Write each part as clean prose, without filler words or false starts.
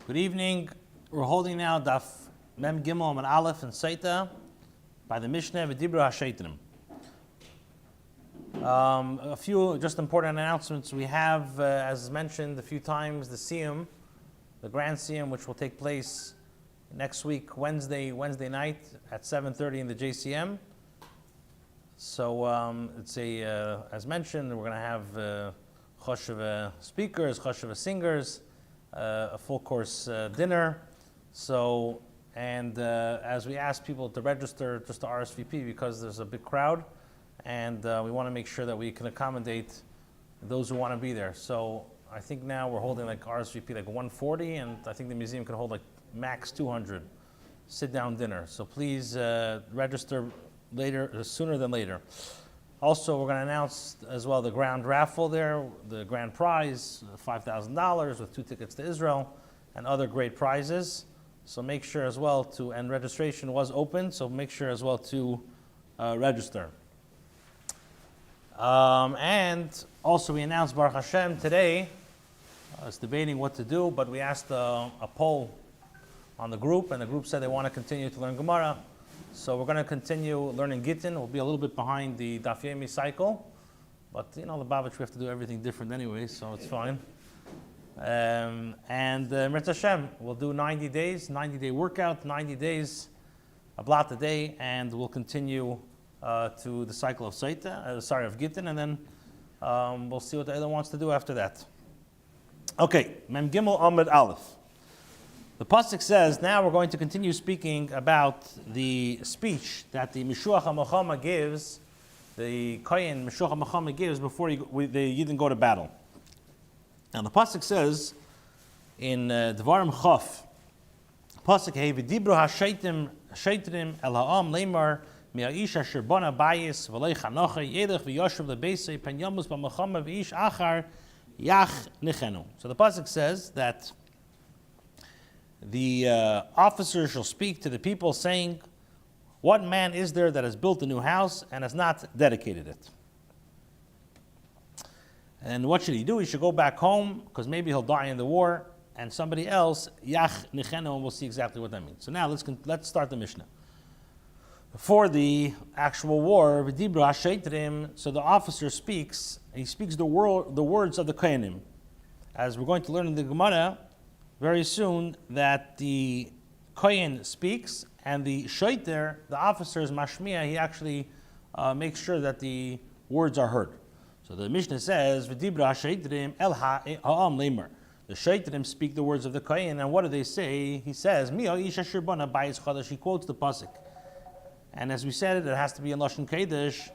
Good evening. We're holding now Daf Mem Gimel and Aleph and Sotah by the Mishnah V'Dibra HaSheitrim. A few just important announcements. We have, as mentioned a few times, the shiurim, the grand shiurim, which will take place next week, Wednesday night at 7:30 in the JCM. So it's as mentioned, we're going to have choshev speakers, choshev singers, a full course dinner. So, and as we ask people to register just to RSVP because there's a big crowd, and we want to make sure that we can accommodate those who want to be there. So I think now we're holding like RSVP like 140, and I think the museum can hold like max 200 sit-down dinner. So please register sooner than later. Also, we're going to announce as well the grand raffle there, the grand prize, $5,000 with 2 tickets to Israel, and other great prizes. So make sure as well to, and registration was open, so make sure as well to register. And also we announced Baruch Hashem today, I was debating what to do, but we asked a poll on the group, and the group said they want to continue to learn Gemara. So we're going to continue learning Gittin. We'll be a little bit behind the Daf Yomi cycle, but the Babich, we have to do everything different anyway, so it's fine. And Meseches Hashem, we'll do 90 days, 90-day workout, 90 days, a blot a day, and we'll continue to the cycle of of Gittin, and then we'll see what the other wants to do after that. Okay, Mem Gimel Amud Aleph. The pasuk says, now we're going to continue speaking about the speech that the Mishuach HaMelchama gives, the Kohen Mishuach HaMelchama gives before the Yidden go to battle. Now the pasuk says in Dvarim Chaf, pasuk Hey v'dibru HaSheitrim El Ha'am Leimar Mi'a'ish Asher Bona Bayis V'lei Chanocha Yelech V'yoshev LeBeisei Pen Yomus B'Melchama V'ish Achar Yach Nichenu. So the pasuk says that the officers shall speak to the people, saying, what man is there that has built a new house and has not dedicated it? And what should he do? He should go back home, because maybe he'll die in the war, and somebody else, Yach Nichenu, and we'll see exactly what that means. So now let's start the Mishnah. Before the actual war, V'dibra HaSheitrim, so the officer speaks, and he speaks the words of the Kohanim. As we're going to learn in the Gemara very soon, that the Kohen speaks, and the Shoiter, the officer's mashmiya, he actually makes sure that the words are heard. So the Mishnah says, V'dibra HaSheitrim El Ha'am Leimer. The Shoitrim speak the words of the Kohen, and what do they say? He says, Mi Ha'ish Asher Bona Bayis Chadash. He quotes the pasuk. And as we said, it has to be in Lashon Kodesh,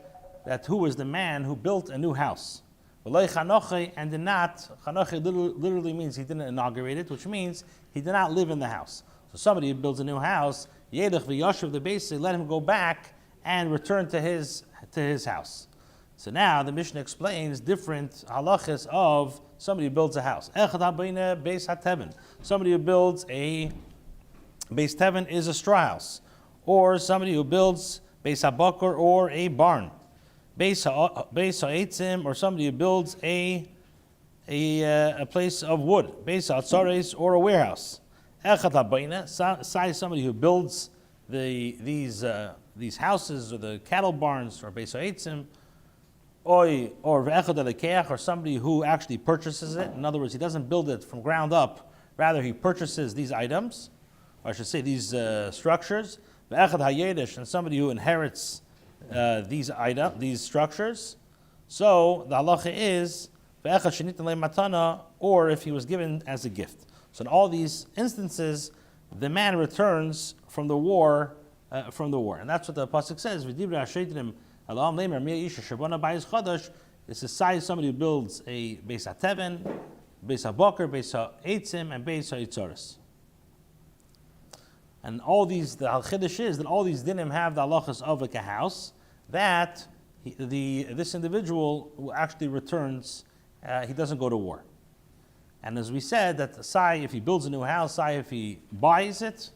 that who was the man who built a new house. And did not, Chanoche literally means he didn't inaugurate it, which means he did not live in the house. So somebody who builds a new house, Yelech v'yoshev LeBeisei, let him go back and return to his house. So now the Mishnah explains different halachas of somebody who builds a house. Somebody who builds a Beis Teven is a straw house, or somebody who builds Beis HaBakar or a barn. Beis HaEtzim, or somebody who builds a place of wood. Beis HaTzares, or a warehouse. Echad HaBaina, somebody who builds these houses or the cattle barns, or Beis HaEtzim, or Echad HaLekeach, or somebody who actually purchases it. In other words, he doesn't build it from ground up, rather he purchases these items, or I should say these structures. Echad HaYedesh, and somebody who inherits these structures. So the halacha is matana, or if he was given as a gift. So in all these instances, the man returns from the war, and that's what the pasuk says. This is somebody who builds a Beis HaTeven, Beis HaBakar, Beis HaEtzim, and Beis HaYitzaros. And all these, the Al-Chiddush is that all these dinim have the halachas of like a house, that this individual who actually returns, he doesn't go to war. And as we said, that if he builds a new house, if he buys it,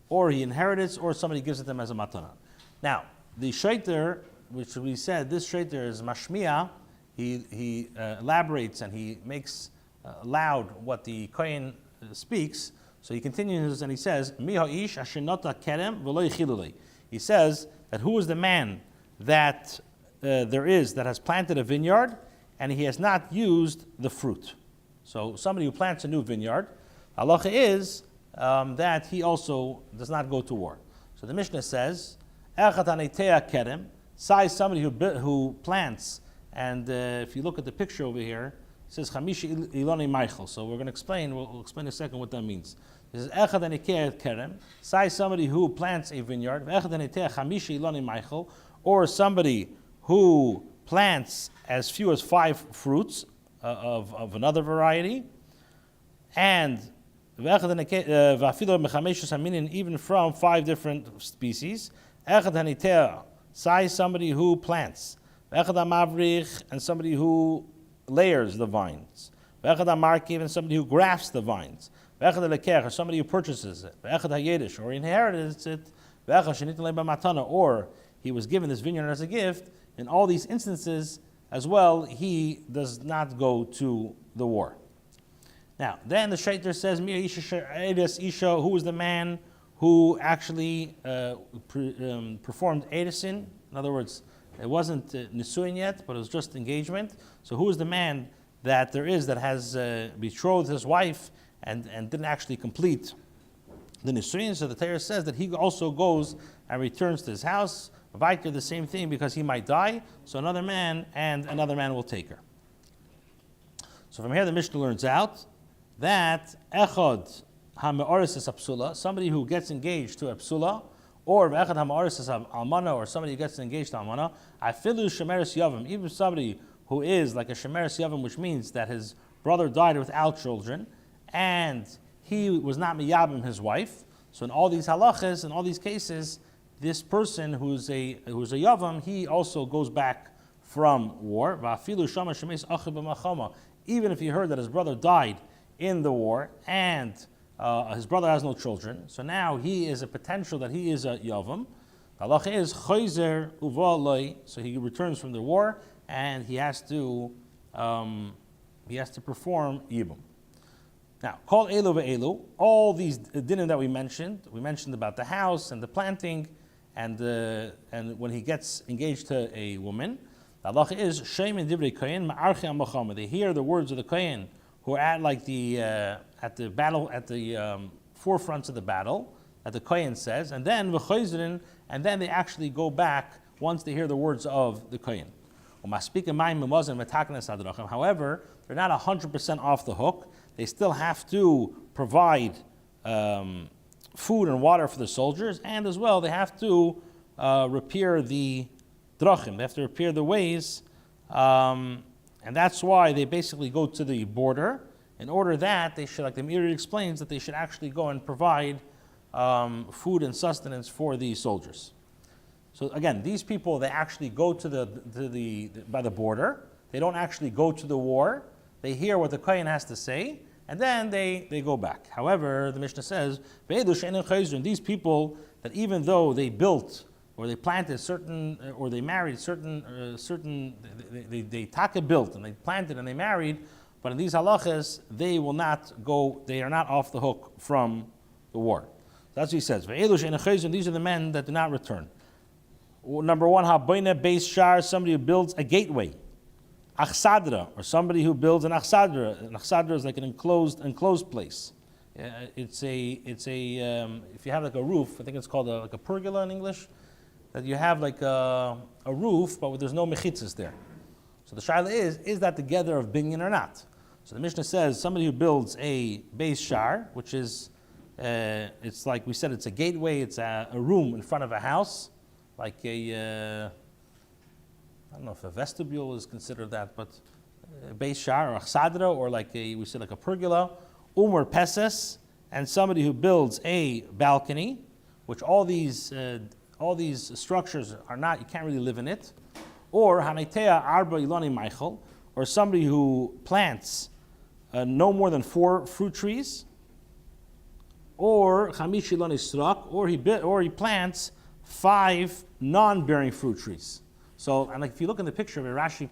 or he inherits, or somebody gives it to him as a matana. Now, the Shoiter, which we said, this Shoiter is mashmiya, he elaborates and he makes loud what the Kohen speaks. So he continues and he says, he says that who is the man that that has planted a vineyard and he has not used the fruit. So somebody who plants a new vineyard, halacha is that he also does not go to war. So the Mishnah says, somebody who plants, and if you look at the picture over here, it says Chamishi Iloni Michael. So we're going to explain, we'll explain in a second what that means. This is Echad Anikea Kerem, somebody who plants a vineyard, Chamishi Iloni Michael, or somebody who plants as few as 5 fruits of another variety, and even from 5 different species. Somebody who plants, and somebody who layers the vines, and somebody who grafts the vines, or somebody who purchases it, or inherits it, or he was given this vineyard as a gift. In all these instances as well, he does not go to the war. Now, then the Shaiter says, who was the man who actually performed Edisin? In other words, it wasn't Nisuin yet, but it was just engagement. So who is the man that has betrothed his wife and didn't actually complete the Nisuin? So the Torah says that he also goes and returns to his house. Vaiter, the same thing, because he might die, so another man will take her. So from here the Mishnah learns out that Echad HaMe'oris is a psula, somebody who gets engaged to a psula, or Echad HaMe'oris is a almana, or somebody who gets engaged to almana, Afilu Shemeres Yavam, even somebody who is like a Shemeres Yavam, which means that his brother died without children, and he was not miyabim his wife. So in all these halachas, in all these cases, this person who's a yavam, he also goes back from war. Even if he heard that his brother died in the war and his brother has no children, so now he is a potential that he is a yavam. Halacha is chayzer uva, so he returns from the war and he has to perform yibum. Now, call elu ve'elu, all these dinim that we mentioned about the house and the planting, and when he gets engaged to a woman, the halacha is shem and divrei kohen ma'archi amachama. They hear the words of the kohen who are at the battle, at the forefronts of the battle, that the kohen says, and then v'chayzrin, and then they actually go back once they hear the words of the kohen. However, they're not 100% off the hook. They still have to provide food and water for the soldiers, and as well they have to repair the drachim. They have to repair the ways, and that's why they basically go to the border. In order that they should, like the Meiri explains, that they should actually go and provide food and sustenance for the soldiers. So again, these people, they actually go by the border. They don't actually go to the war. They hear what the kohen has to say, and then they go back. However, the Mishnah says, these people that even though they built or they planted certain, or they married they taka built and they planted and they married, but in these halachas, they will not go, they are not off the hook from the war. That's what he says. These are the men that do not return. Number one, habayna beis shar, somebody who builds a gateway. Achsadra, or somebody who builds an achsadra. An achsadra is like an enclosed place. It's a if you have like a roof, I think it's called like a pergola in English, that you have like a roof, but there's no mechitzas there. So the shaila is that together of binyan or not? So the Mishnah says somebody who builds a beis shar, which is, it's like we said, it's a gateway, it's a room in front of a house, like I don't know if a vestibule is considered that, but a beis shar or achsadra, or like we said, like a pergola, umar peses, and somebody who builds a balcony, which all these structures are not, you can't really live in it, or hanaitea arba iloni michael, or somebody who plants no more than 4 fruit trees, or chamish iloni strak, or he plants 5 non-bearing fruit trees. So, and like if you look in the picture where Rashi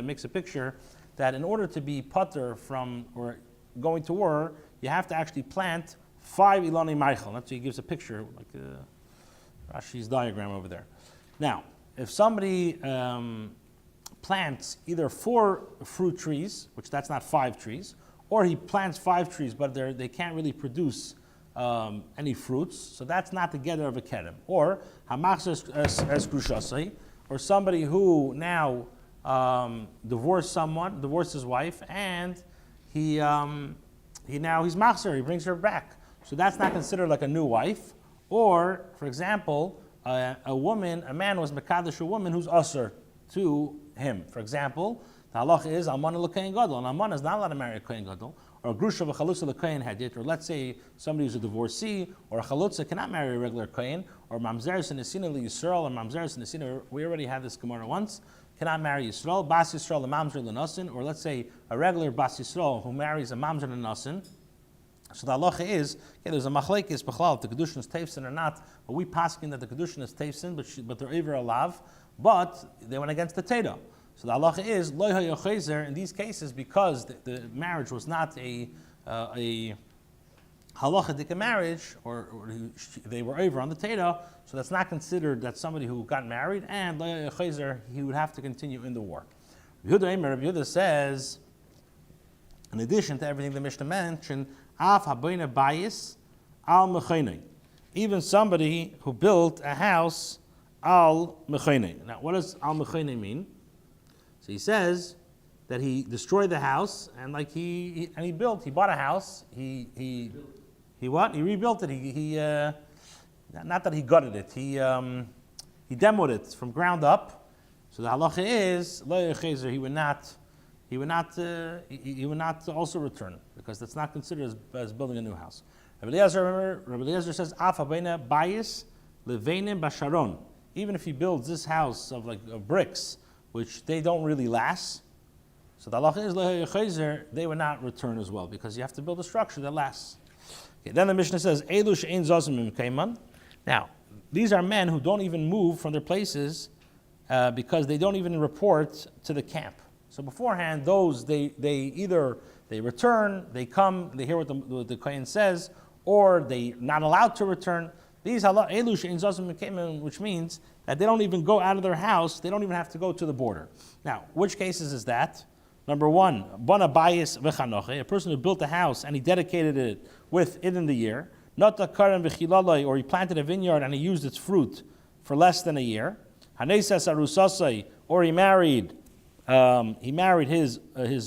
makes a picture that in order to be putter from or going to war, you have to actually plant 5 Ilani Michael. That's what he gives a picture, like Rashi's diagram over there. Now, if somebody plants either 4 fruit trees, which that's not 5 trees, or he plants 5 trees, but they can't really produce any fruits, so that's not the gather of a kedem. Or hamachzes es grushasai, or somebody who now divorced his wife, and he's machzer, he brings her back. So that's not considered like a new wife. Or, for example, a man was mekadosh a woman who's usher to him. For example, the halacha is almana l'kohen gadol, and almana is not allowed to marry a kohen gadol, or a grusha v'chalutza l'kohen hadit, or let's say somebody who's a divorcee, or a chalutza cannot marry a regular kohen, or mamzeres and nesina l'Yisrael, or mamzeres and nesina. We already had this Gemara once. Cannot marry Yisrael, bas Yisrael l'mamzer l'nasin, or let's say a regular bas Yisrael who marries a mamzer l'nasin. So the halacha is, there's a machlekes b'chlal if the kedushin is teifsin or not. But we paskin that the kedushin is teifsin, but they're over alav, but they went against the teda. So the halacha is lo hayochezer in these cases because the marriage was not a halachadik marriage, or they were over on the teda. So that's not considered that somebody who got married, and lo hayochezer he would have to continue in the war. Rabbi Yehuda says, in addition to everything the Mishnah mentioned, af habayna bayis al mechenei, even somebody who built a house al mechenei. Now, what does al mechenei mean? So he says that he destroyed the house, and like he bought a house. He rebuilt it. He not that he gutted it. He demoed it from ground up. So the halacha is lo yechezer, he would not also return, because that's not considered as building a new house. Rabbi Eliezer says af habayna bayis levenim basharon. Even if he builds this house of bricks, which they don't really last, so the halacha is lechezer, they would not return as well, because you have to build a structure that lasts. Okay, then the Mishnah says elu she'ein zazim kaiman. Now, these are men who don't even move from their places because they don't even report to the camp. So beforehand, those they return, they come, they hear what the kohen says, or they not allowed to return. These elu she'ein zazim kaiman, which means that they don't even go out of their house, they don't even have to go to the border. Now, which cases is that? Number one, bana bayis v'chanoche, a person who built a house and he dedicated it within the year. Nata karam v'chilalai, or he planted a vineyard and he used its fruit for less than a year. Hanesas arusasai, or he married his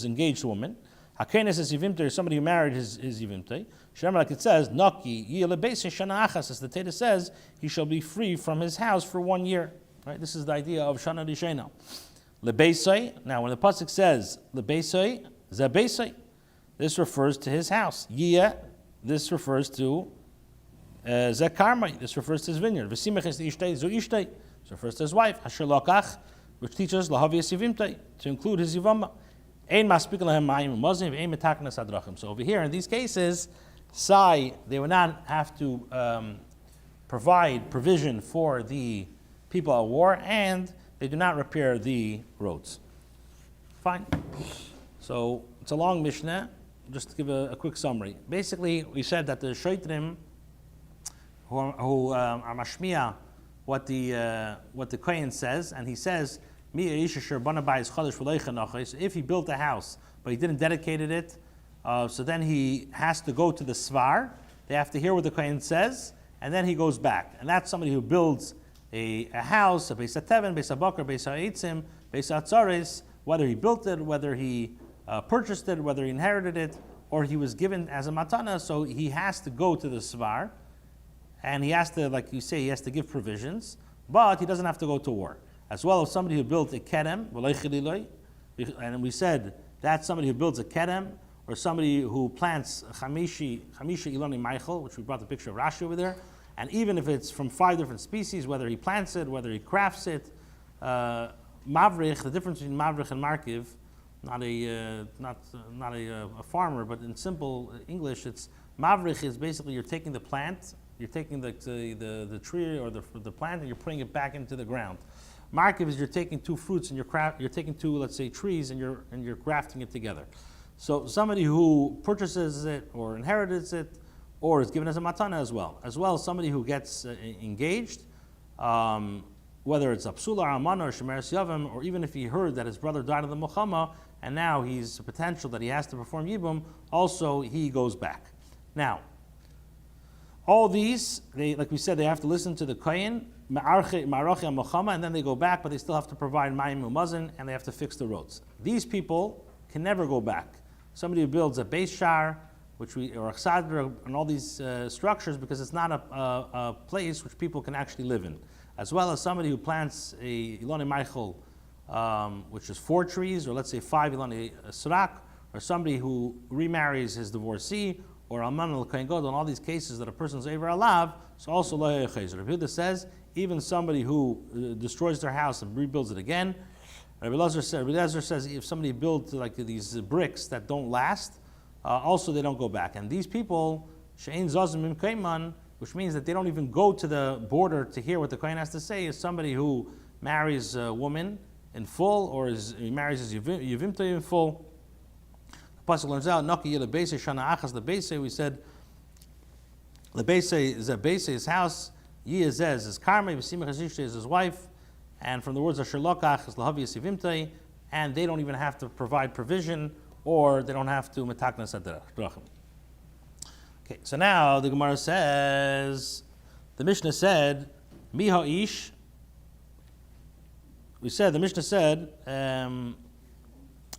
engaged woman. Hakenes es yivimtei, somebody who married his yivimtei. Shemar, like it says, Naki yilebeisin shana achas, as the Teda says, he shall be free from his house for 1 year. Right? This is the idea of shana rishena. Lebeisai. Now, when the pasuk says lebeisai, zebeisai, this refers to his house. Yia, this refers to zekarmai. This refers to his vineyard. V'simach es ishtei zu ishtei. This refers to his wife. Hasher lokach, which teaches lahavias yivimtei, to include his yivama. Ein maspik lahem mayim umazim v'ein metaknas adrachim. So over here, in these cases, they would not have to provide provision for the people at war, and they do not repair the roads. Fine. So it's a long Mishnah. Just to give a quick summary. Basically, we said that the shaytrim who are mashmiya what the kohen says, and he says, so if he built a house but he didn't dedicate it, so then he has to go to the svar. They have to hear what the kohen says, and then he goes back. And that's somebody who builds a house, a beis hateven, beis habakar, beis ha'etzim, beis ha'atzares, whether he built it, whether he purchased it, whether he inherited it, or he was given as a matana. So he has to go to the svar, and he has to, like you say, he has to give provisions, but he doesn't have to go to war. As well as somebody who built a kedem, and we said that's somebody who builds a kedem, or somebody who plants chamisha ilani Michael, which we brought the picture of Rashi over there. And even if it's from 5 different species, whether he plants it, whether he crafts it, mavrich, the difference between mavrich and markiv, not a farmer, but in simple English, it's mavrich is basically you're taking the plant, you're taking the tree or the plant, and you're putting it back into the ground. Markiv is you're taking 2 fruits and you're taking 2, let's say, trees, and you're grafting it together. So somebody who purchases it or inherits it, or is given as a matana as well. As well as somebody who gets engaged, whether it's a psula or amana or shemeres yavim, or even if he heard that his brother died of the milchama, and now he's a potential that he has to perform yibum, also he goes back. Now, all these, like we said, they have to listen to the kohen, ma'arachi milchama, and then they go back, but they still have to provide mayim umazin, and they have to fix the roads. These people can never go back. Somebody who builds a beis shar, or a chsadra, and all these structures, because it's not a place which people can actually live in. As well as somebody who plants a iloni meichel, which is 4 trees, or let's say 5 iloni srak, or somebody who remarries his divorcee, or alman al kohen gadol, in all these cases that a person's over alav, so also lo yechezer. Rabbi Yehuda says, even somebody who destroys their house and rebuilds it again. Rabbi Elazar says, if somebody built like these bricks that don't last, also they don't go back. And these people, she'ein zazim im kaiman, which means that they don't even go to the border to hear what the kohen has to say, is somebody who marries a woman in full, or he marries his yivimta in full. The pasuk learns out, Naki yele beise shana achas the beise. We said the beise is a beise, his house. Yi is his karmei, v'simach is his wife. And from the words of Sherlokach is lahavi yivimta, and they don't even have to provide provision, or they don't have to metaknas adrachim. Okay, so now the Gemara says, the Mishnah said, Mi ha'ish. The Mishnah said,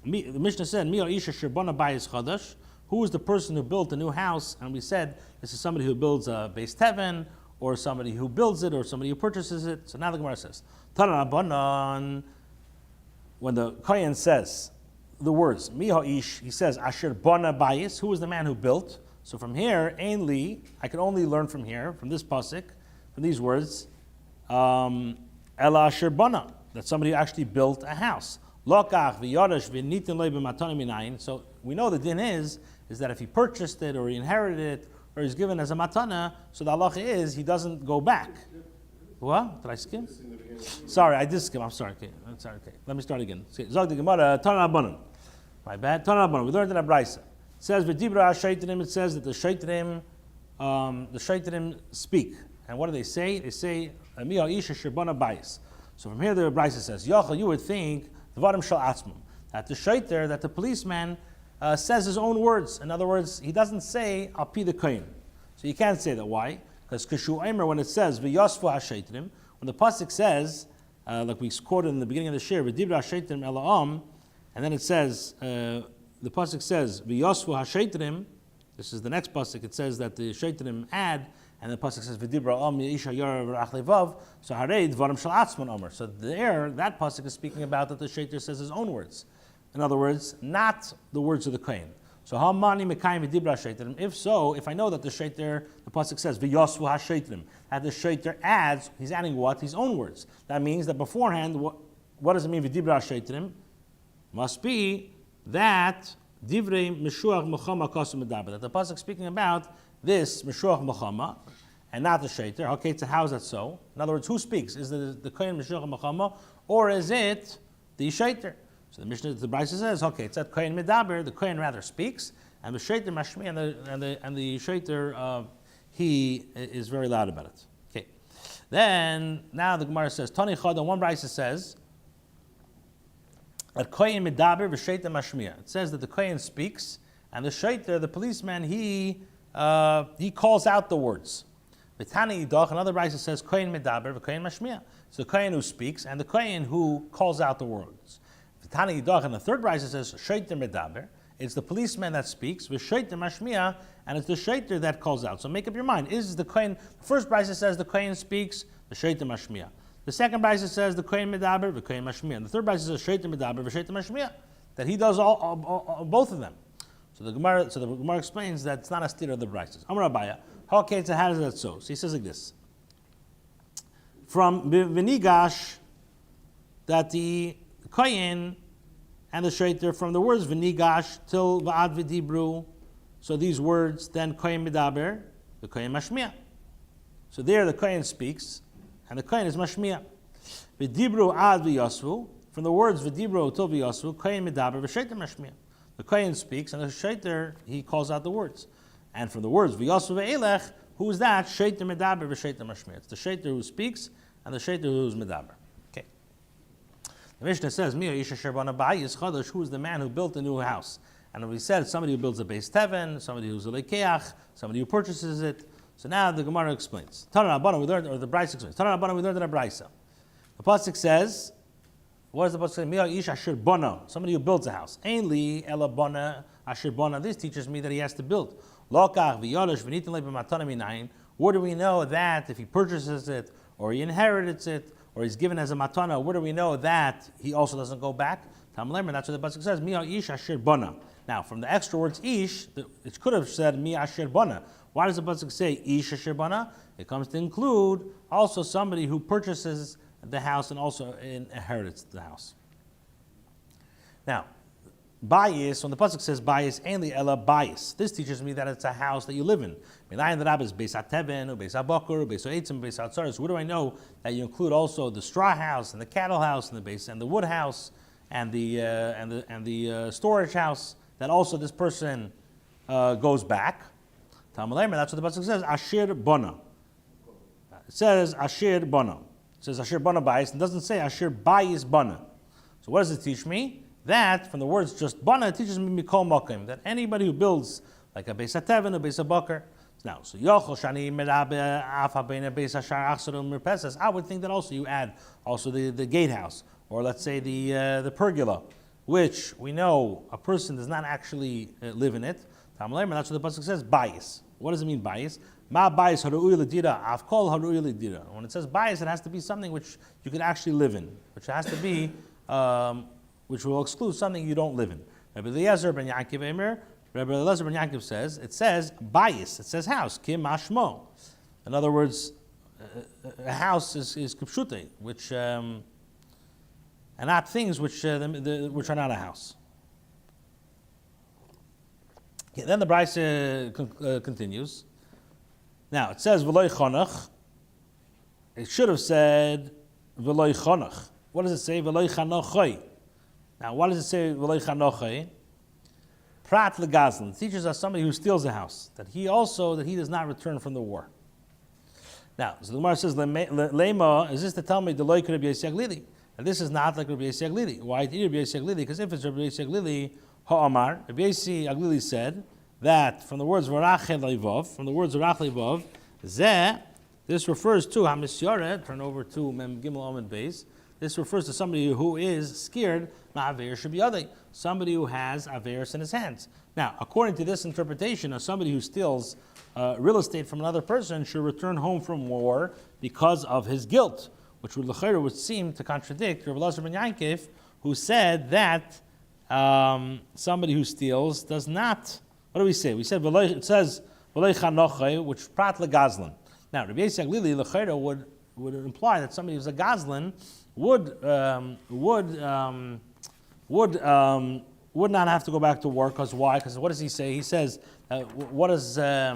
Mi ha'ish asher bana bayis chadash. Who is the person who built a new house? And we said, this is somebody who builds a beis teven, or somebody who builds it, or somebody who purchases it. So now the Gemara says, Tarabanan, when the Kohen says the words, Mi ha'ish, he says, asher bana bayis, who is the man who built? So from here, ein li, I can only learn from here, from this pasuk, from these words, ela asher bana, that somebody actually built a house. Lokach v'yodash v'nitin lo b'matana minayin. So we know the din is that if he purchased it, or he inherited it, or he's given as a matana, so the halacha is he doesn't go back. What? Did I skim? Sorry, I did skim. I'm sorry. Okay, let me start again. Zog the Gemara, Tana Abanan. My bad. Tana Abanan. We learned in a brisa. It says v'dibra shaitrim. It says that the shaitrim speak. And what do they say? They say mi ha'isha sherbana bayis. So from here the brisa says, Yochel, you would think dvarim shel atzmum, that the shaiter, that the policeman says his own words. In other words, he doesn't say al pi the kohen. So you can't say that. Why? Because Kashu Eimer, when it says v'yosfu ha'shaitrim, when the pasuk says, like we quoted in the beginning of the shir, v'dibra ha'shaitrim ela'am, and then it says, the pasuk says v'yosfu ha'shaitrim. This is the next pasuk. It says that the shaitrim add, and the pasuk says v'dibra am yisha yara v'rach levav. So harei dvarim shel atzman omer. So there, that pasuk is speaking about that the shaiter says his own words. In other words, not the words of the kohen. So hamani mekayim v'dibra shaitrim. If so, if I know that the shaiter, the pasuk says v'yosfu ha'shaitrim, that the shaiter adds, he's adding what? His own words. That means that beforehand, what does it mean v'dibra shaitrim? Must be that divrei meshuach mechama kasum medaber, that the pasuk speaking about this meshuach mechama and not the shaiter. Okay, it's how is that so? In other words, who speaks? Is the kohen meshuach mechama, or is it the shaiter? So the Mishnah, the Brisa says, okay, it's that kohen medaber. The kohen rather speaks, and the shaiter mashmi, and the shaiter he is very loud about it. Okay, then now the Gemara says Tani Chada. One Brisa says that kohen medaber v'shaiter mashmiya. It says that the kohen speaks, and the shaiter, the policeman, he calls out the words. V'tani idach. Another Brisa says kohen medaber v'kohen mashmiya. It's the kohen who speaks and the kohen who calls out the words. V'tani idach. And the third Brisa says shaiter medaber. It's the policeman that speaks, v'shaiter mashmiya, and it's the shaiter that calls out. So make up your mind. Is the kohen? The first Brisa says the kohen speaks, the shaiter mashmiya. The second Brisa says the kohen medaber, the kohen mashmiya. And the third Brisa says shaiter medaber, v'shaiter mashmiya, that he does all both of them. So the Gemara explains that it's not a steer of the Brises. Amar Abaya, okay, so how is that so? So he says like this: from v'nigash, that the kohen and the shaiter, from the words v'nigash till v'ad v'dibru, so these words, then kohen medaber, the kohen mashmiya. So there the kohen speaks, and the kohen is mashmiya. V'dibru ad v'yosvu, from the words v'dibru till v'yosvu, kohen medaber v'shaiter mashmiya. the kohen speaks, and the shaiter, he calls out the words. And from the words, v'yosu ve'elech, who is that? Shaiter medaber v'shaiter mashmir. It's the shaiter who speaks, and the shaiter who is medaber. Okay. The Mishnah says, Mi ha'isha asher bana ba'ayis chadash, who is the man who built a new house? And we said somebody who builds a beis teven, somebody who's a lekeach, somebody who purchases it. So now the Gemara explains. Tana Rabbanan, we learned, or the Brisa explains. Tana Rabbanan, we learned in a Brisa. The pasuk says, what does the pasuk say? Mi ha'isha asher bana, somebody who builds a house. Ein li ela bana asher bana. This teaches me that he has to build. Lokach v'yolish v'nitin le b'matana minayin. Where do we know that if he purchases it, or he inherits it, or he's given as a matana, where do we know that he also doesn't go back? Tam lemer, that's what the pasuk says. Mi ha'ish asher bana. Now, from the extra words ish, it could have said mi asher bana. Why does the pasuk say ish asher bana? It comes to include also somebody who purchases the house and also inherits the house. Now, bayis, when the pasuk says bayis, ainli ela bayis. This teaches me that it's a house that you live in. Milayin the rabbis beis hateven, beis habokur, beis ha'etzim, beis ha'tzaris. Where do I know that you include also the straw house and the cattle house and the base and the wood house and the storage house? That also this person goes back. Talmud Lemer, that's what the pasuk says. Asher bona. It says asher bona. It says asher bona bayis. It doesn't say asher bayis bona. So what does it teach me? That from the words just bona, it teaches me mikol mokim, that anybody who builds like a beis hateven, a beis haboker. Now, so yochel shani merabe afa beina beis hashar achsaru mirpesas. I would think that also you add also the gatehouse, or let's say the pergola, which we know a person does not actually live in it. That's what the pasuk says, bias. What does it mean, bias? Ma bias haru'ui l'dira, avkol haru'ui l'dira. When it says bias, it has to be something which you can actually live in, which has to be, which will exclude something you don't live in. Rabbi Eliezer ben Yaakov says, it says bias, it says house, kim mashmo. In other words, a house is kipshute, which, and not things which are not a house. Okay, then the Brisa continues. Now it says v'loy chonach. It should have said v'loy chonach. What does it say? V'loy chanochai. Now what does it say v'loy chanochai? Prat legazlan teaches us somebody who steals a house that he does not return from the war. Now, so the Gemara says lema, is this to tell me the loy could be a seglili? And this is not like Rabbi S Greenwald. Why did Rabbi S Greenwald? Because if it's Rabbi S Greenwald, ha'amar, Rabbi S Greenwald said that from the words varachel leivov, zeh, this refers to hamisyoret. Turn over to Mem Gimel Amud Beis. This refers to somebody who is scared ma'aver shebiyadei, somebody who has averis in his hands. Now, according to this interpretation, somebody who steals real estate from another person should return home from war because of his guilt, which would seem to contradict Rabbi Eliezer ben Yaakov, who said that somebody who steals does not. What do we say? We said it says v'loy chanochai, which prat legazlan. Now, Rabbi S Greenwald would imply that somebody who's a gazlan would not have to go back to work. Because why? Because what does he say? He says what does it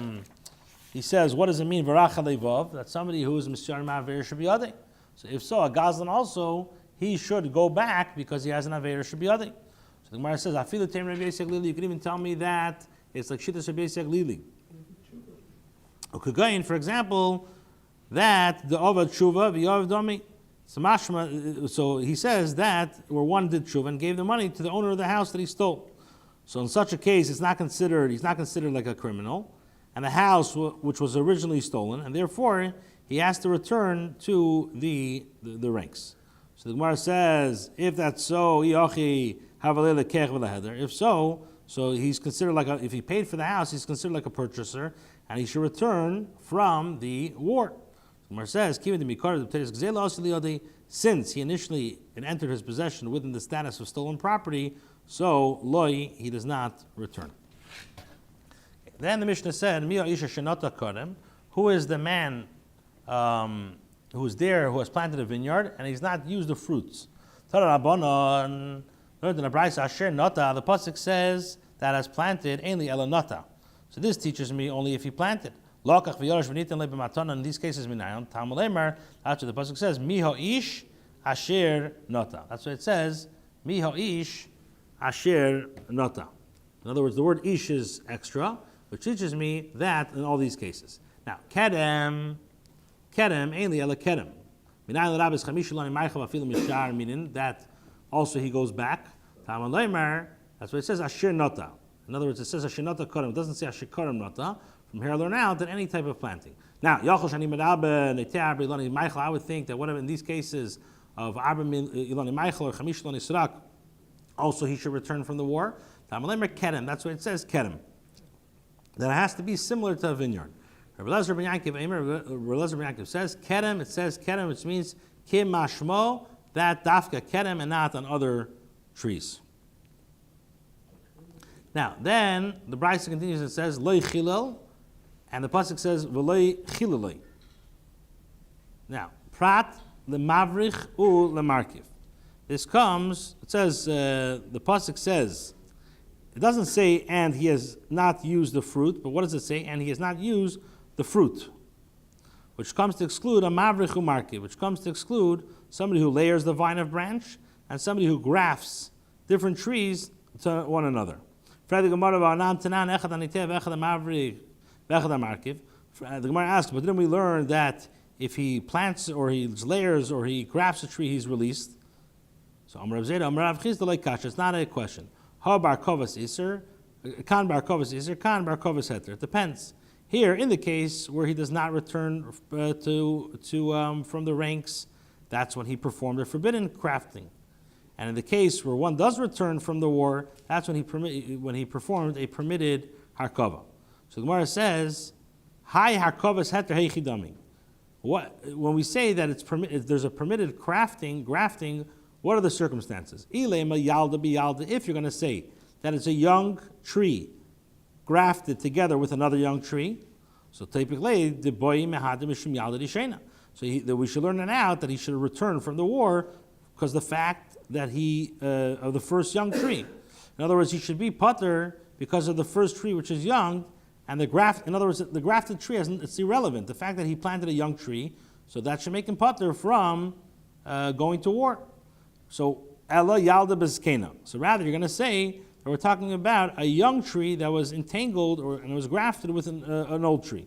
mean? V'rachel leivov, that somebody who is misyar ma'aver shebiyadei. So if so, a gazlan also, he should go back because he has an aveir shebiyadei. So the Gemara says, "Afilu teim Rabbi S Greenwald." You can even tell me that it's like shittas Rabbi S Greenwald. Okay, for example, that the ovad tshuva v'yovad domi. So he says that where one did tshuva and gave the money to the owner of the house that he stole. So in such a case, he's not considered like a criminal, and the house which was originally stolen, and therefore he has to return to the ranks. So the Gemara says, if that's so, if so he's considered if he paid for the house, he's considered like a purchaser, and he should return from the war. The Gemara says, since he initially entered his possession within the status of stolen property, so loi, he does not return. Then the Mishnah said, who is the man who's there, who has planted a vineyard, and he's not used the fruits? The pasuk says that has planted ainli elanata. So this teaches me only if he planted. In these cases, that's what the pasuk says. Miho ish asher nota. That's what it says. Miho ish asher nota. In other words, the word ish is extra, which teaches me that in all these cases. Now, kedem, ainly ela kedem. Meaning that also he goes back. That's what it says, ashir nota. In other words, it says ashir nota kodem. It doesn't say ashir kodem nota. From here I learn out that any type of planting. Now, I would think that whatever in these cases of Abim Ilani Michael or Chamish Ilani Sirak, also he should return from the war. That's what it says, kedem. That it has to be similar to a vineyard. Rabbi S Greenwald says kedem. It says kedem, which means kim mashmo, that dafka kedem, and not on other trees. Now, then the Brisa continues and says loy chilel, and the pasuk says v'loy chileloi. Now, prat lemavrich u lemarkiv. This comes. It says the pasuk says. It doesn't say and he has not used the fruit, but what does it say? And he has not used the fruit, which comes to exclude a mavrich u markiv, which comes to exclude somebody who layers the vine of branch and somebody who grafts different trees to one another. The Gemara asks, but didn't we learn that if he plants or he layers or he grafts a tree, he's released? So it's not a question. Ha bar kovas iser, kan bar kovas iser, kan bar kovas heter. It depends. Here, in the case where he does not return from the ranks, that's when he performed a forbidden crafting. And in the case where one does return from the war, that's when he performed a permitted harkava. So the Gemara says, "Hi harkavas heter heichidami." When we say that there's a permitted grafting, what are the circumstances? Ilema yalda biyalda. If you're going to say that it's a young tree grafted together with another young tree, so typically the boy mehad mishum yalda dishena. So we should learn it out that he should return from the war because the fact that he of the first young tree. In other words, he should be pater because of the first tree which is young, and the grafted tree it's irrelevant. The fact that he planted a young tree, so that should make him pater from going to war. So ella yalda bezkena. So rather, you're going to say that we're talking about a young tree that was entangled and it was grafted with an old tree.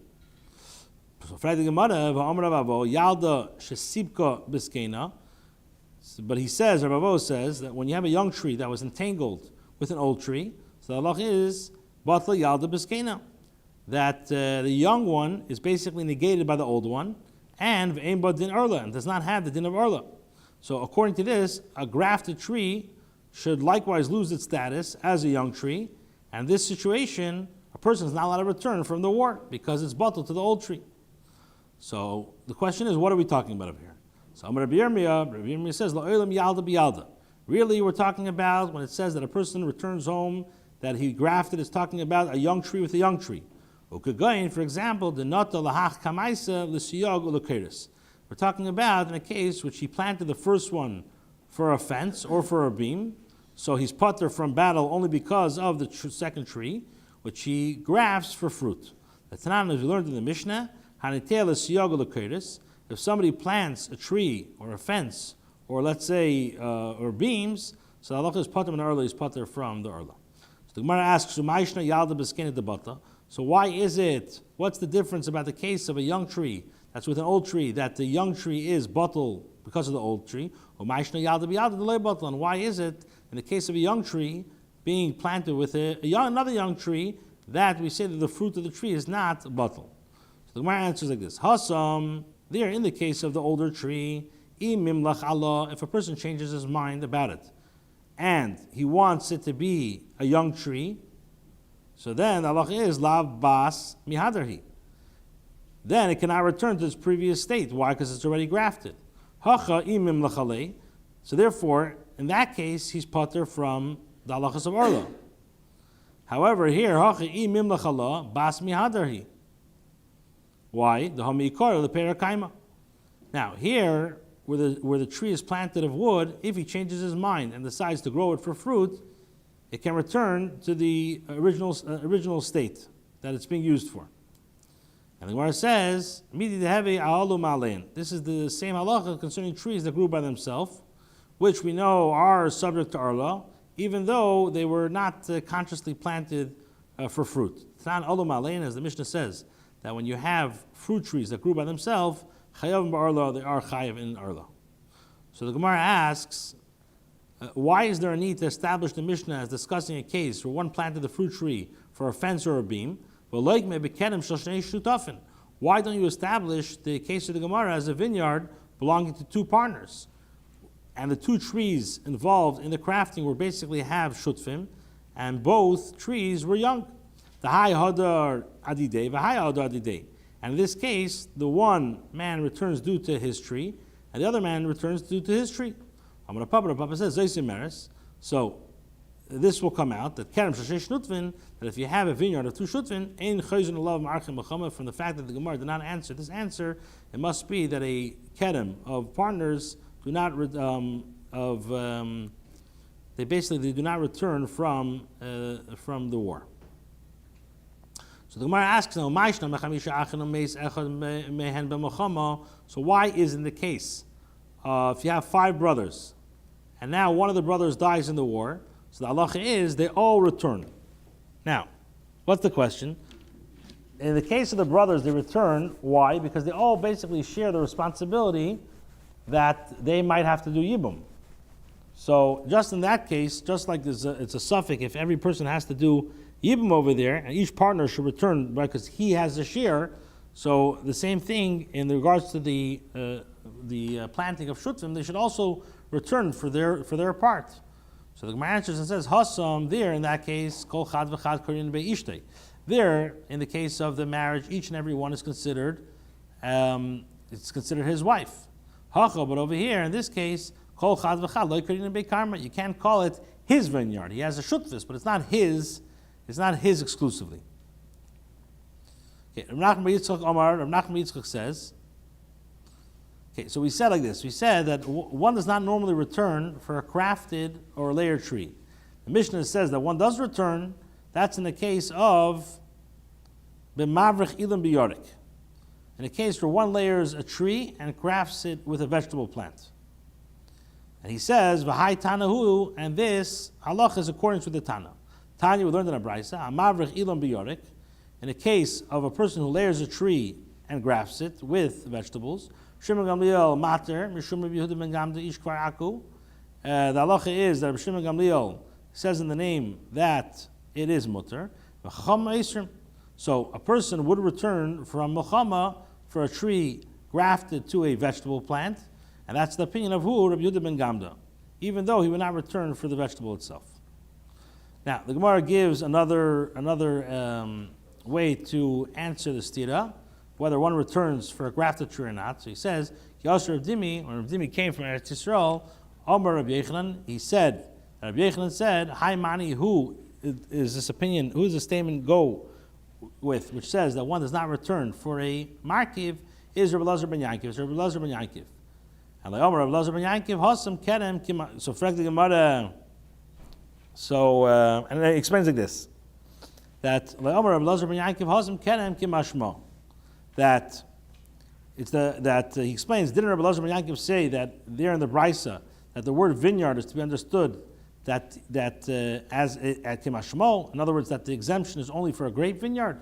So yalda shesibka bezkena. But he says, Rabbi says that when you have a young tree that was entangled with an old tree, so the halach is batla yalda bezkena, that the young one is basically negated by the old one, and v'ein ba din arla, and does not have the din of arla. So according to this, a grafted tree should likewise lose its status as a young tree, and in this situation, a person is not allowed to return from the war because it's batal to the old tree. So the question is, what are we talking about over here? So Rabbi Yirmiyah says, La'olam yalda biyalda. Really, we're talking about when it says that a person returns home that he grafted, is talking about a young tree with a young tree. Ukagain, for example, the nota lahach kamaisa l'siyog u'lekeris. We're talking about in a case which he planted the first one for a fence or for a beam, so he's pater from battle only because of the second tree, which he grafts for fruit. The Tanan, as we learned in the Mishnah, hanitel l'siyog u'lekeris. If somebody plants a tree or a fence, or let's say, or beams, so Allah is pater and arla is pater from the arla. So the Gemara asks, "Sumayishna yalda b'skena debata." So why is it? What's the difference about the case of a young tree that's with an old tree that the young tree is batal because of the old tree? Or ma'ishna yalda b'yalda delay batal. And why is it in the case of a young tree being planted with another young tree that we say that the fruit of the tree is not batal? So the Gemara answers like this: Hasam. There, in the case of the older tree, if a person changes his mind about it, and he wants it to be a young tree, so then Allah is lav bas mihadarhi. Then it cannot return to its previous state. Why? Because it's already grafted. Hacha imim lachalei. So therefore, in that case, he's pater from the halachas of arla. However, here hacha imim lachala bas mihadarhi. Why? The hamiikar, the perakaima. Now here, where the tree is planted of wood, if he changes his mind and decides to grow it for fruit, it can return to the original state that it's being used for. And the Gemara says, this is the same halacha concerning trees that grew by themselves, which we know are subject to arla, even though they were not consciously planted for fruit. Tan Olam Alein, as the Mishnah says, that when you have fruit trees that grew by themselves, chayav ba'arla, they are chayav in arla. So the Gemara asks, why is there a need to establish the Mishnah as discussing a case where one planted the fruit tree for a fence or a beam? Why don't you establish the case of the Gemara as a vineyard belonging to two partners? And the two trees involved in the crafting were basically have shutfim, and both trees were young. The high hadar adidei, the high hadar adidei. And in this case, the one man returns due to his tree, and the other man returns due to his tree. Papa says, so this will come out that that if you have a vineyard of two shutvin, from the fact that the Gemara did not answer this answer, it must be that a kedem of partners do not they do not return from the war. So the Gemara asks now, so why isn't the case if you have 5 brothers and now one of the brothers dies in the war, so the halacha is they all return. Now, what's the question? In the case of the brothers, they return. Why? Because they all basically share the responsibility that they might have to do yibum. So just in that case, just like it's a suffix, if every person has to do yibum over there, and each partner should return because he has a share, so the same thing in regards to the planting of shutfim, they should also return for their part. So the Gemara answers and says, Hasam, there in that case, kol chad v'chad korin be'ishtei. There, in the case of the marriage, each and every one is considered, it's considered his wife. Hacha, but over here, in this case, kol chad v'chad lo korin be'karma. You can't call it his vineyard. He has a shutfis, but it's not his exclusively. Okay, Rav Nachman Yitzchak says, okay, so we said like this. We said that one does not normally return for a crafted or layered tree. The Mishnah says that one does return. That's in the case of b'mavrich ilim biyorik. In a case where one layers a tree and crafts it with a vegetable plant. And he says, v'hai tanahu, and this halach is according to the Tana. Tanya, we learned in a braysa, amavrich ilim biyorik. In a case of a person who layers a tree and grafts it with vegetables, Shimon Gamliel mater, Mishum Rabbi Yehuda ben Gamda ish kvar aku. The halacha is that Shimon Gamliel says in the name that it is mutter. So a person would return from Milchama for a tree grafted to a vegetable plant, and that's the opinion of who? Rabbi Yehuda ben Gamda, even though he would not return for the vegetable itself. Now, the Gemara gives another way to answer the stira, whether one returns for a grafted tree or not. So he says, Yasser Rav Dimi, when Rav Dimi came from Eretz Yisrael, Omer Rabbi Yechanan, he said, Rabbi Yechanan said, Hi Mani, who is this opinion, who does the statement go with, which says that one does not return for a markiv, is Rabbi Elazar ben Yankiv. So Rabbi Elazar ben Yankiv. And like Omer Rabbi Elazar ben Yankiv, Hasam Kerem Kima. So Frek the Gemara. So, and it explains like this, that like Omer Rabbi Elazar ben Yankiv, Hasam Kerem Kimashmo. That it's he explains, didn't Rabbi Elazar ben Yankiv say that there in the Brisa that the word vineyard is to be understood as at Kimashmo, in other words, that the exemption is only for a grape vineyard.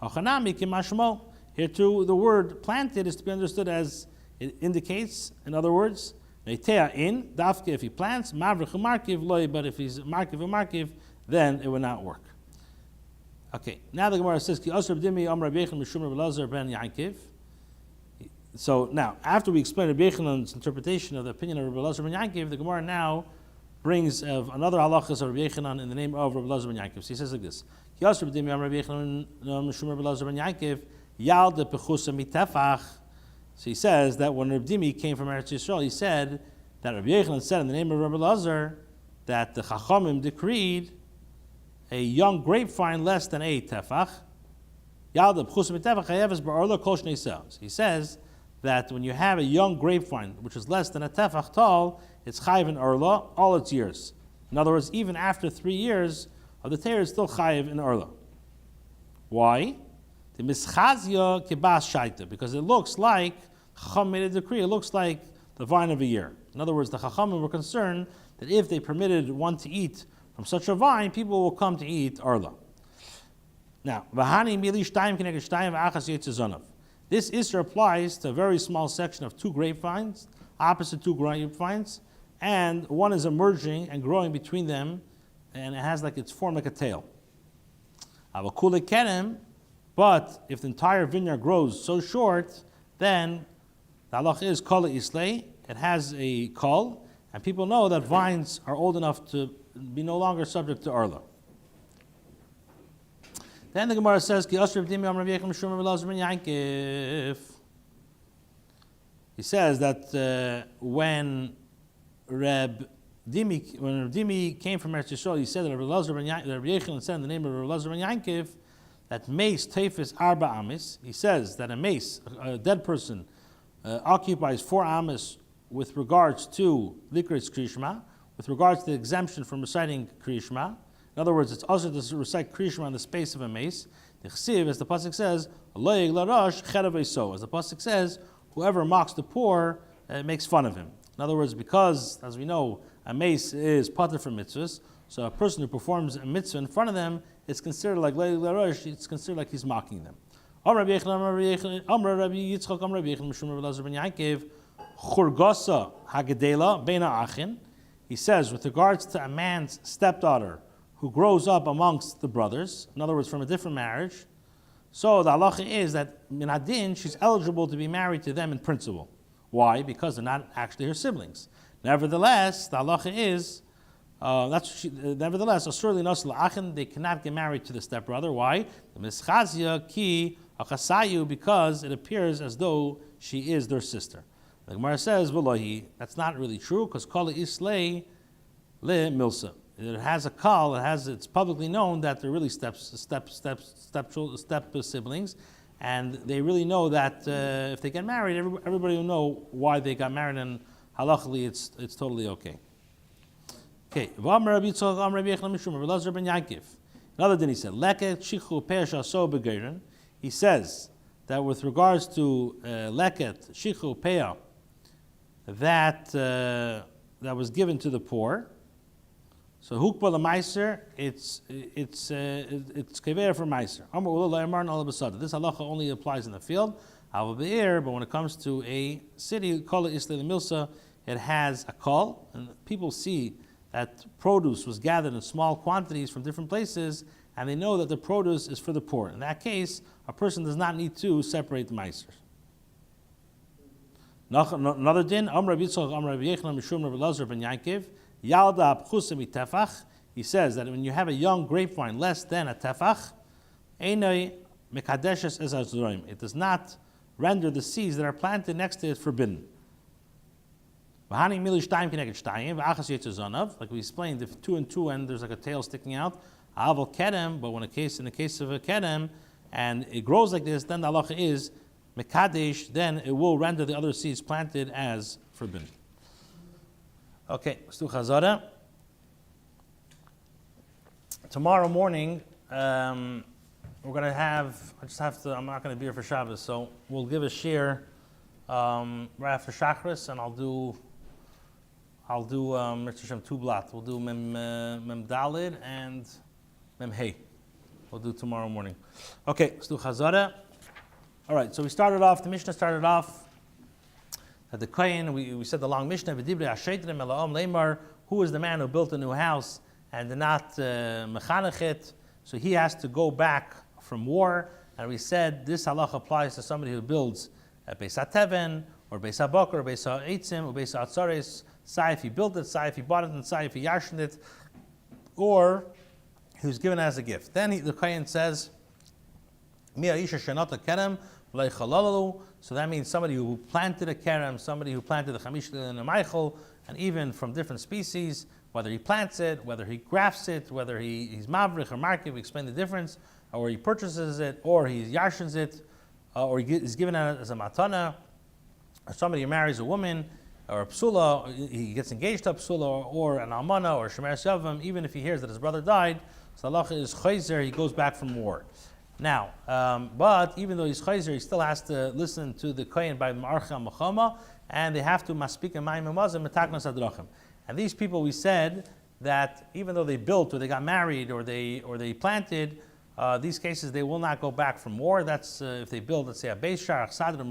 Hachanami Kimashmo. Here too, the word planted is to be understood as it indicates. In other words, Neitea in Dafke if he plants, Mavrich Markiv loy, but if he's Markiv, then it would not work. Okay, now the Gemara says, Ki Asr B'dimi Am Rabbi Yechon Mishum Rabbi Elazar ben Yankiv. So now, after we explain Rabbi Yechon's interpretation of the opinion of Rabbi Elazar ben Yankiv, the Gemara now brings another halachas of Rabbi Yechonon in the name of Rabbi Elazar ben Yankiv. So he says like this, Ki Asr B'dimi Am Rabbi Yechon Mishum Rabbi Elazar ben Yankiv, Yal de Pechusa Mitefach. So he says that when Rabbi Dimi came from Eretz Yisrael, he said that Rabbi Yechonon said in the name of Rabbi Elazar that the Chachamim decreed a young grapevine less than a tefach. He says that when you have a young grapevine which is less than a tefach tall, it's chayiv in orla all its years. In other words, even after 3 years of the tear, it's still chayiv in orla. Why? The mischazia kibas shaita, because it looks like Chacham made a decree. It looks like the vine of a year. In other words, the Chachamim were concerned that if they permitted one to eat from such a vine, people will come to eat arla. Now, this Isser applies to a very small section of two grapevines, opposite two grapevines, and one is emerging and growing between them, and it has its form like a tail. But if the entire vineyard grows so short, then the halacha is kol islay. It has a kol, and people know that vines are old enough to be no longer subject to arla. Then the Gemara says, he says that when Reb Dimi came from Eretz Yisrael, he said that Rabbi Yechon said in the name of Rabbi Elazar ben Yankiv that mace tefis arba amis. He says that a mace, a dead person, occupies 4 amis with regards to likris kriyishma, with regards to the exemption from reciting kriyishma. In other words, it's also to recite kriyishma in the space of a mace. The chsiv, as the pasuk says, as the pasuk says, whoever mocks the poor makes fun of him. In other words, because, as we know, a mace is pater from mitzvahs, so a person who performs a mitzvah in front of them, it's considered like it's considered like he's mocking them. He says, with regards to a man's stepdaughter who grows up amongst the brothers, in other words, from a different marriage, so the halacha is that min hadin, she's eligible to be married to them in principle. Why? Because they're not actually her siblings. Nevertheless, the halacha is, nevertheless, asurli nos la'achin, they cannot get married to the stepbrother. Why? The mischazia ki achasayu, because it appears as though she is their sister. The Gemara says, "V'lohi." That's not really true, because kol islay le milsa. It has a kal. It's publicly known that they're really step siblings, and they really know that if they get married, everybody will know why they got married, and halachically it's totally okay. Okay. Another thing he said, leket shichu pe'asha so begerin. He says that with regards to leket shichu pe'ah, that was given to the poor. So hukba l'maiser, it's kever for maiser. This halacha only applies in the field, but when it comes to a city, kol islay milsa, it has a kol, and people see that produce was gathered in small quantities from different places, and they know that the produce is for the poor. In that case, a person does not need to separate the maisers. Another din, Rabbi Yechon Mishum Rabbi Elazar ben Yankiv, Yalda Abchusa mitefach. He says that when you have a young grapevine less than a tefach, Einoi mekadeshes es hazorim. It does not render the seeds that are planted next to it forbidden. Like we explained, if 2 and 2 and there's like a tail sticking out, aval kedem. But in the case of a kedem, and it grows like this, then the halacha is mekadesh. Then it will render the other seeds planted as forbidden. Okay, let's do chazara. Tomorrow morning, we're going to have. I'm not going to be here for Shabbos, so we'll give a shir right after Shachris, and I'll do Mr. Shem 2 blat. We'll do Mem Dalid and Mem Hey. We'll do tomorrow morning. Okay, let's do Chazara. All right, so the Mishnah started off at the Kohen. We said the long Mishnah, who is the man who built a new house and did not mechanech it? So he has to go back from war. And we said this halach applies to somebody who builds a Beis HaTeven, or Beis HaBokar, or Beis HaEitzim, or Beis HaAtzares. Say if he built it, say if he bought it, and say if he yashned it, or he was given it as a gift. Then the Kohen says, Mia Isha Shanata Kerem, so that means somebody who planted a kerem, somebody who planted the chamish and a meichel, and even from different species, whether he plants it, whether he grafts it, whether he's mavrich or market, we explain the difference, or he purchases it, or he yashens it, or he is given it as a matana, or somebody who marries a woman, or a psula, he gets engaged to a psula, or an almana, or shemer shavim, even if he hears that his brother died, so Allah is chayzer, he goes back from war. Now, but even though he's chayzer, he still has to listen to the kohen by ma'archa machama, and they have to maspik and ma'im mazim metaknas adrachim. And these people, we said that even though they built or they got married or they planted, these cases they will not go back for more. That's if they build, let's say, a beis shar, chsadra,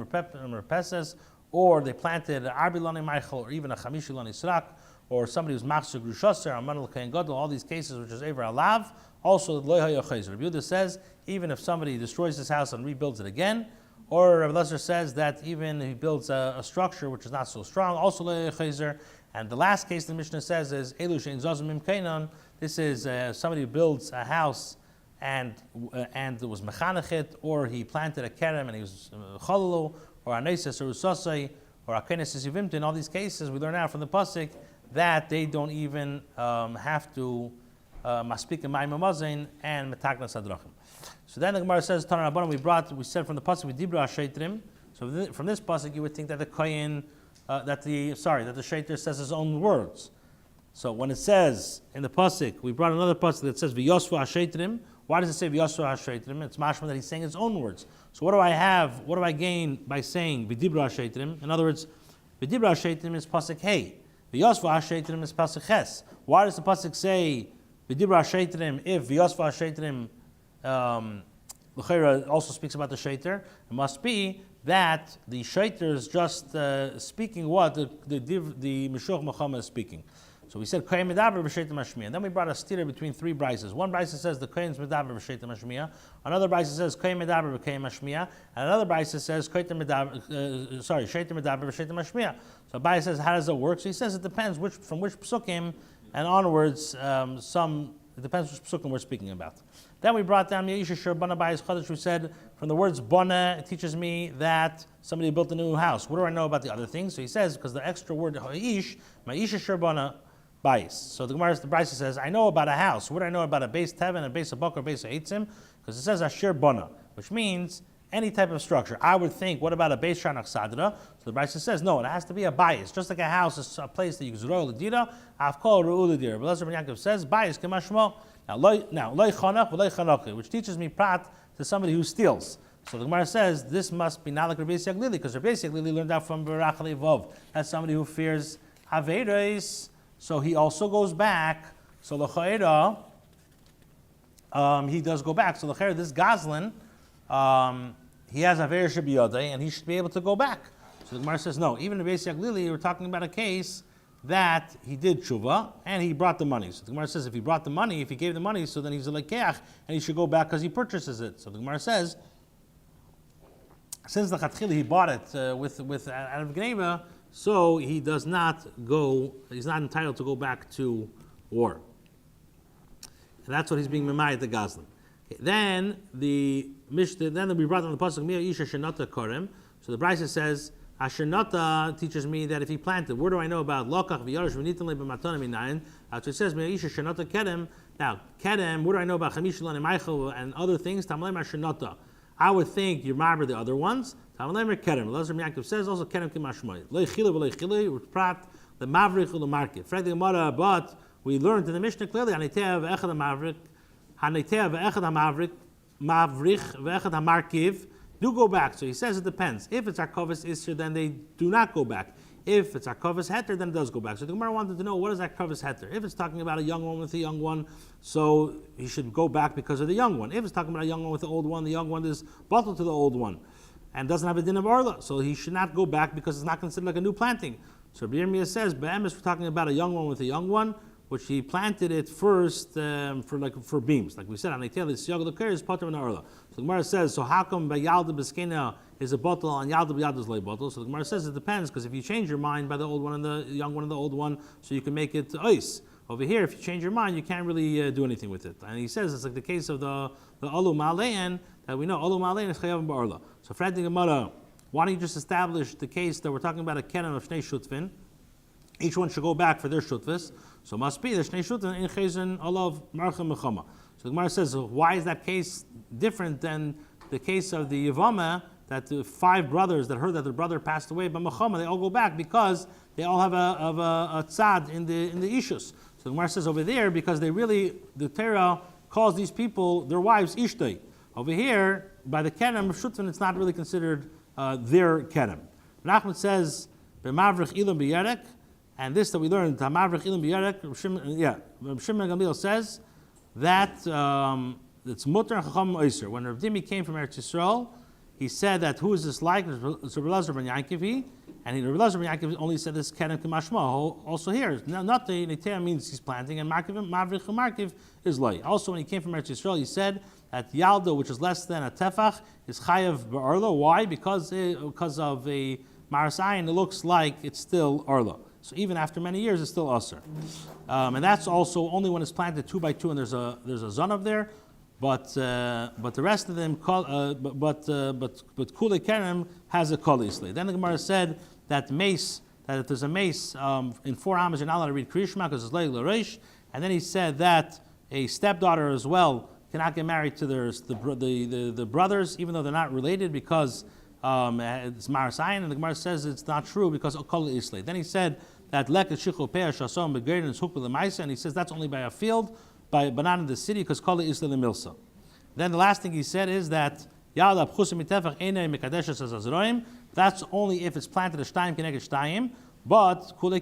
merpeses, or they planted an arbi lani meichel, or even a chamishi lani srak, or somebody who's machzor grushaser, a manal kain gadol, all these cases which is ever alav. Also, loy hayachazer. Rabbi Yehuda says even if somebody destroys his house and rebuilds it again, or Rabbi Lezer says that even if he builds a structure which is not so strong, also loy hayachazer. And the last case the Mishnah says is elu shein zazim im kainan. This is somebody who builds a house and it was mechanechet, or he planted a kerem and he was chalulu, or aneses or usasai, or akenes yivimta. In all these cases, we learn out from the pasuk that they don't even have to maspik and ma'im amazain and metagnas adrachim. So then the Gemara says, Tana Rabbanan, we said from the pasuk with dibra shaitrim. So from this pasuk, you would think that the kohen, that the shaiter says his own words. So when it says in the pasuk, we brought another pasuk that says v'yosfu hashaitrim. Why does it say v'yosfu hashaitrim? It's mashma that he's saying his own words. So what do I have? What do I gain by saying v'dibra hashaitrim? In other words, v'dibra hashaitrim is pasuk hey. V'yosfu hashaitrim is pasuk ches. Why does the pasuk say v'dibra hashaitrim if v'yosfu hashaitrim l'chayra also speaks about the shaiter? It must be that the shaiter is just speaking what the Meshuch Muhammad is speaking. So we said kohen medaber b'sheitim mashmiya. And then we brought a stira between three brises. One brise says the kohen's medaber b'sheitim mashmiya. Another brise says kohen medaber b'kohen mashmiya. And another brise says sheitim medaber b'sheitim mashmiya. So Abai says, how does it work? So he says it depends from which psukim and onwards. It depends which psukim we're speaking about. Then we brought down Yisha Shur Bana Bayis Chodesh. We said from the words Bana, it teaches me that somebody built a new house. What do I know about the other things? So he says, because the extra word Ha'ish, my Yisha Shur Bana Bayis. So the Gemara, the Brisa says, I know about a house. What do I know about a base Tevin, a base of Bakar, a base of Eitzim? Because it says Asher Bana, which means any type of structure. I would think, what about a base Shanach Sadra? So the Brisa says, no, it has to be a bias. Just like a house is a place that you can zroil l'dira, Avkol Ru'u l'dira. But Lezer Ben Yaakov says, bias kemashmo. Now, loy chanach v'loy chanochi, which teaches me prat to somebody who steals. So the Gemara says, this must be not like Rabbi S Greenwald, because Rabbi S Greenwald learned out from Barach Levov. That's somebody who fears Averes, so he also goes back. So l'chayra, he does go back. So l'chayra, this Gazlan, he has Averes Shabiyadeh, and he should be able to go back. So the Gemara says, no, even Rabbi S Greenwald, we're talking about a case that he did tshuva and he brought the money. So the Gemara says, if he brought the money, if he gave the money, so then he's a lekeach and he should go back because he purchases it. So the Gemara says, since the chatchila he bought it with out of gneva, so he does not go. He's not entitled to go back to war, and that's what he's being memayed the gazlan. Okay, then we brought on the pasuk Mia Isha Shenata Korem. So the Brisa says, Asher teaches me that if he planted, where do I know about Lokach v'yarish v'nitan le'b'matana minayin? So it says, Me'isha Shenata Kedem. Now, Kedem, where do I know about Chamish Lan Meichel and other things? Tamaleim Asher. I would think you remember the other ones. Tamaleim Kedem. Lezer Yaakov says also Kedem Kimashmoy. Leichile v'leichile, prat the Mavrich u'lemarket. Frankly, Gemara, but we learned in the Mishnah clearly, Hanetev v'echad ha'mavrik, Hanetev v'echad ha'mavrik, Mavrich v'echad ha'markiv. Do go back. So he says it depends. If it's Arkovas Isser, then they do not go back. If it's Arkovas Heter, then it does go back. So the Gemara wanted to know, what is Arkovas Heter? If it's talking about a young one with a young one, so he should go back because of the young one. If it's talking about a young one with the old one, the young one is bottled to the old one and doesn't have a din of Orla. So he should not go back because it's not considered like a new planting. So Rabbi Yirmiyah says, Be'emes, we're talking about a young one with a young one, which he planted it first for beams. Like we said, on Eitel, it's Yagad L'Ker is Potter and Orla. So the Gemara says, so how come by Yalda B'skena is a bottle and Yalda B'yalda is a bottle? So the Gemara says it depends, because if you change your mind by the old one and the young one and the old one, so you can make it ice. Over here, if you change your mind, you can't really do anything with it. And he says it's like the case of the Alu Ma'alein, that we know Alu Ma'alein is Chayav Ba'orla. So Fred the Gemara, why don't you just establish the case that we're talking about a kenem of Shnei Shutvin? Each one should go back for their shutvis. So it must be the Shnei Shutvin in Chezin Olav Marchem Mechama. So the Gemara says, why is that case different than the case of the Yavama, that the 5 brothers that heard that their brother passed away by Mechama, they all go back because they all have a tzad in the Ishus. So the Gemara says over there, because the Torah calls these people, their wives, Ishtay. Over here, by the Kenem of Shutvin, it's not really considered their Kenem. Nachman says, B'mavrich ilam b'yerek, And this that we learned, Tamavrich Ilim B'Yarek, Rabbi Shimon Gamliel says that it's Mutter and Chacham Oyser. When Rav Dimi came from Eretz Yisrael, he said that who is this like? It's Rabbi Elazar ben Yankivi, and Rabbi Elazar ben Yankivi only said this Keren K'mashma. Also here, not the Neteah means he's planting, and Mavrich and Markiv is Loi. Also, when he came from Eretz Yisrael, he said that Yaldo, which is less than a Tefach, is Chayav B'Arla. Why? Because of a Marasayin, it looks like it's still Arla. So even after many years, it's still Aser. And that's also only when it's planted 2 by 2 and there's a Zanav there. But the rest of them, but Kulei Kerem has a Kolisli. Then the Gemara said that mace, that if there's a mace in 4 Amos, you're not allowed to read Kriyishma because it's Leil L'Reish. And then he said that a stepdaughter as well cannot get married to the brothers, even though they're not related, because it's Marasayin, and the Gemara says it's not true because Kol Isli. Then he said that Lek Shichu Peh Shasom Begredin is Hukul L'Maisa, and he says that's only by a field, but not in the city, because Kol Isli L'Milsa. Then the last thing he said is that Yal Abchusim Mitefach Einei Mekadeshes as Azroim. That's only if it's planted a Shtayim Keneged Shtayim, but Kulei